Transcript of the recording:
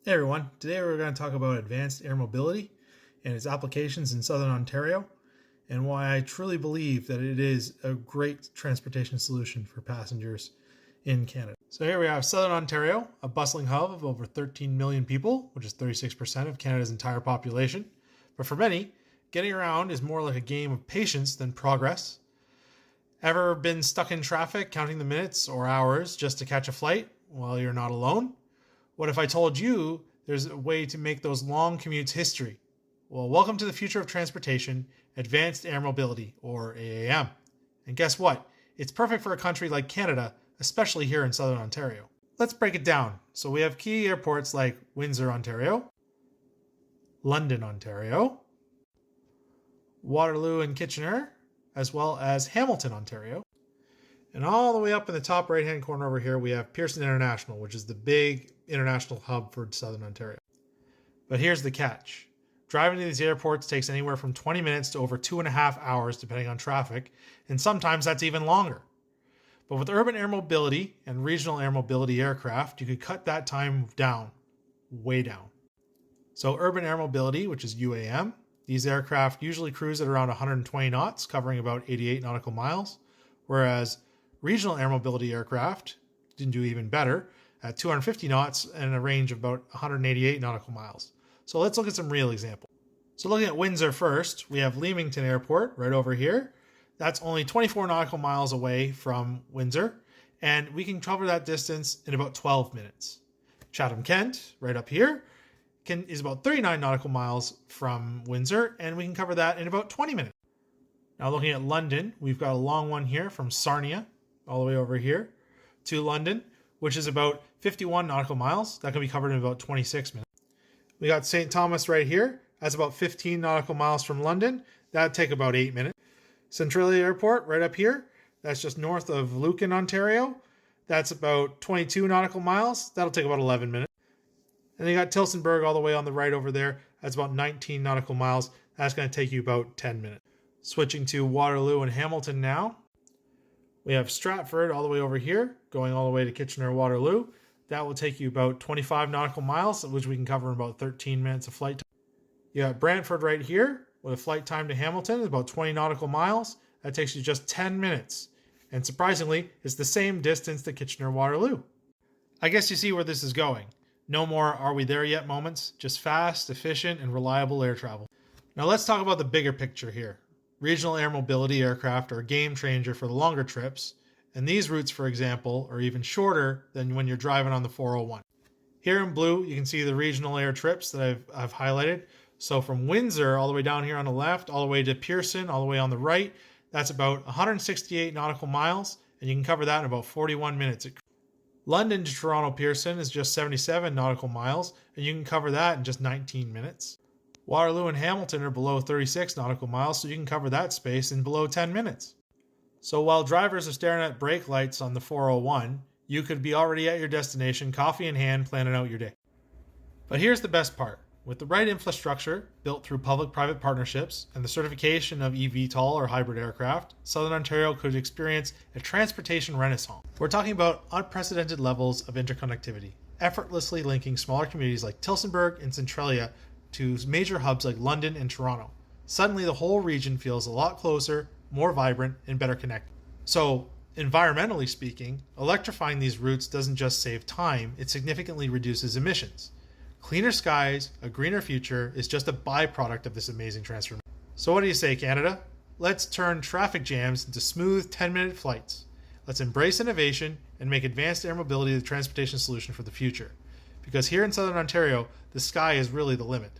Hey everyone, today we're going to talk about advanced air mobility and its applications in southern Ontario and why I truly believe that it is a great transportation solution for passengers in Canada. So here we have southern Ontario, a bustling hub of over 13 million people, which is 36% of Canada's entire population. But for many, getting around is more like a game of patience than progress. Ever been stuck in traffic counting the minutes or hours just to catch a flight? Well, you're not alone. What if I told you there's a way to make those long commutes history? Well, welcome to the future of transportation, advanced air mobility, or AAM. And guess what? It's perfect for a country like Canada, especially here in southern Ontario. Let's break it down. So we have key airports like Windsor, Ontario, London, Ontario, Waterloo and Kitchener, as well as Hamilton, Ontario. And all the way up in the top right-hand corner over here, we have Pearson International, which is the big international hub for southern Ontario. But here's the catch. Driving to these airports takes anywhere from 20 minutes to over 2.5 hours, depending on traffic, and sometimes that's even longer. But with urban air mobility and regional air mobility aircraft, you could cut that time down, way down. So urban air mobility, which is UAM, these aircraft usually cruise at around 120 knots, covering about 88 nautical miles, whereas regional air mobility aircraft didn't do even better at 250 knots and a range of about 188 nautical miles. So let's look at some real examples. So looking at Windsor first, we have Leamington Airport right over here. That's only 24 nautical miles away from Windsor, and we can cover that distance in about 12 minutes. Chatham-Kent, right up here, is about 39 nautical miles from Windsor, and we can cover that in about 20 minutes. Now looking at London, we've got a long one here from Sarnia all the way over here to London, which is about 51 nautical miles. That can be covered in about 26 minutes. We got St. Thomas right here. That's about 15 nautical miles from London. That'd take about 8 minutes. Centralia Airport right up here. That's just north of Lucan, Ontario. That's about 22 nautical miles. That'll take about 11 minutes. And then you got Tillsonburg all the way on the right over there. That's about 19 nautical miles. That's going to take you about 10 minutes. Switching to Waterloo and Hamilton now. We have Stratford all the way over here, going all the way to Kitchener-Waterloo. That will take you about 25 nautical miles, which we can cover in about 13 minutes of flight time. You got Brantford right here, with a flight time to Hamilton is about 20 nautical miles. That takes you just 10 minutes. And surprisingly, it's the same distance to Kitchener-Waterloo. I guess you see where this is going. No more are we there yet moments, just fast, efficient, and reliable air travel. Now let's talk about the bigger picture here. Regional air mobility aircraft are a game changer for the longer trips, and these routes, for example, are even shorter than when you're driving on the 401. Here in blue, you can see the regional air trips that I've highlighted. So from Windsor all the way down here on the left, all the way to Pearson, all the way on the right, that's about 168 nautical miles, and you can cover that in about 41 minutes. London to Toronto Pearson is just 77 nautical miles, and you can cover that in just 19 minutes. Waterloo and Hamilton are below 36 nautical miles, so you can cover that space in below 10 minutes. So while drivers are staring at brake lights on the 401, you could be already at your destination, coffee in hand, planning out your day. But here's the best part. With the right infrastructure, built through public-private partnerships, and the certification of eVTOL or hybrid aircraft, Southern Ontario could experience a transportation renaissance. We're talking about unprecedented levels of interconnectivity, effortlessly linking smaller communities like Tillsonburg and Centralia to major hubs like London and Toronto. Suddenly the whole region feels a lot closer, more vibrant, and better connected. So, environmentally speaking, electrifying these routes doesn't just save time, it significantly reduces emissions. Cleaner skies, a greener future is just a byproduct of this amazing transformation. So what do you say, Canada? Let's turn traffic jams into smooth 10-minute flights. Let's embrace innovation and make advanced air mobility the transportation solution for the future. Because here in Southern Ontario, the sky is really the limit.